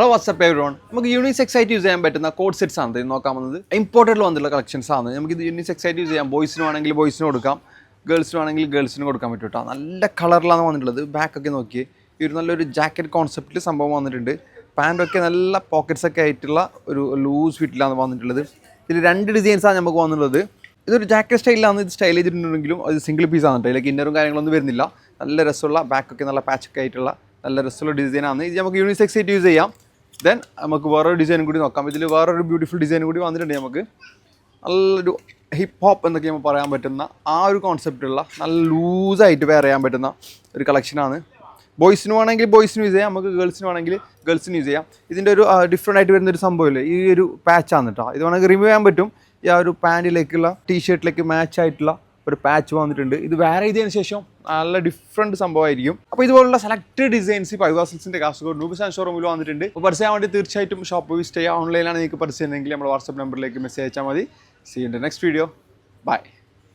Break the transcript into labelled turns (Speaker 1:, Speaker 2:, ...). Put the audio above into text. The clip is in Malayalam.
Speaker 1: Hello WhatsApp everyone. നമുക്ക് യൂണിസെക്സ് ആയിട്ട് യൂസ് ചെയ്യാൻ പറ്റുന്ന കോഡ് സെറ്റ്സ് ആണ് ഇത് നോക്കാൻ വന്നത്. ഇമ്പോർട്ടൻ്റ് വന്നിട്ടുള്ള കളക്ഷൻസ് ആണ്. നമുക്ക് ഇത് യൂണിസെക്സ് ആയിട്ട് യൂസ് ചെയ്യാം. ബോയ്സിനും ആണെങ്കിൽ ബോയ്സിനും കൊടുക്കാം, ഗേൾസിനും ആണെങ്കിൽ ഗേൾസിനും കൊടുക്കാൻ പറ്റും കേട്ടോ. നല്ല കളറിലാണ് വന്നിട്ടുള്ളത്. ബാക്കൊക്കെ നോക്കി ഈ ഒരു നല്ലൊരു ജാക്കറ്റ് കോൺസെപ്റ്റിൽ സംഭവം വന്നിട്ടുണ്ട്. പാൻറ്റൊക്കെ നല്ല പോക്കറ്റ്സ് ഒക്കെ ആയിട്ടുള്ള ഒരു ലൂസ് ഫിറ്റിലാണ് വന്നിട്ടുള്ളത്. ഇതിൽ 2 ഡിസൈൻസാണ് നമുക്ക് വന്നിട്ടുള്ളത്. ഇതൊരു ജാക്കറ്റ് സ്റ്റൈലിലാണ് ഇത് സ്റ്റൈൽ ചെയ്തിട്ടുണ്ടെങ്കിലും അത് സിംഗിൾ പീസ് ആണ് കേട്ടോ. ഇതിലേക്ക് ഇന്നറും കാര്യങ്ങളൊന്നും വരുന്നില്ല. നല്ല രസമുള്ള ബാക്കൊക്കെ നല്ല പാച്ചൊക്കെ ആയിട്ടുള്ള നല്ല രസമുള്ള ഡിസൈനാണ്. ഇത് നമുക്ക് യൂണിസെക്സ് ആയിട്ട് യൂസ് ചെയ്യാം. ദെൻ നമുക്ക് വേറൊരു ഡിസൈനും കൂടി നോക്കാം. ഇതിൽ വേറൊരു ബ്യൂട്ടിഫുൾ ഡിസൈൻ കൂടി വന്നിട്ടുണ്ട്. നമുക്ക് നല്ലൊരു ഹിപ്പ് ഹോപ്പ് എന്നൊക്കെ നമുക്ക് പറയാൻ പറ്റുന്ന ആ ഒരു കോൺസെപ്റ്റുള്ള നല്ല ലൂസായിട്ട് വെയർ ചെയ്യാൻ പറ്റുന്ന ഒരു കളക്ഷനാണ്. ബോയ്സിനും ആണെങ്കിൽ ബോയ്സിനും യൂസ് ചെയ്യാം, നമുക്ക് ഗേൾസിനും ആണെങ്കിൽ ഗേൾസിനും യൂസ് ചെയ്യാം. ഇതിൻ്റെ ഒരു ഡിഫറെൻ്റ് ആയിട്ട് വരുന്നൊരു സംഭവമില്ലേ, ഈ ഒരു പാച്ചാണ് കേട്ടോ. ഇത് വേണമെങ്കിൽ റിമൂവ് ചെയ്യാൻ പറ്റും. ഈ ആ ഒരു പാൻറ്റിലേക്കുള്ള ടീഷർട്ടിലേക്ക് മാച്ച് ആയിട്ടുള്ള ഒരു പാച്ച് വന്നിട്ടുണ്ട്. ഇത് വെയർ ചെയ്തതിന് ശേഷം നല്ല ഡിഫറെൻറ്റ് സംഭവമായിരിക്കും. അപ്പോൾ ഇതുപോലുള്ള സെലക്റ്റഡ് ഡിസൈൻസ് ഇപ്പോൾ ഐവാസിൽസിൻ്റെ കാസർഗോഡ് നൂബിസാൻ ഷോറൂമിൽ വന്നിട്ടുണ്ട്. അപ്പോൾ പർച്ചേസ് ചെയ്യാൻ വേണ്ടി തീർച്ചയായിട്ടും ഷോപ്പ് വിസിറ്റ് ചെയ്യുക. ഓൺലൈനാണ് നിങ്ങൾക്ക് പർച്ചേസ് ചെയ്യുന്നതെങ്കിൽ നമ്മുടെ വാട്സ്ആപ്പ് നമ്പറിലേക്ക് മെസ്സേജ് അയച്ചാൽ മതി. See in the next video. By.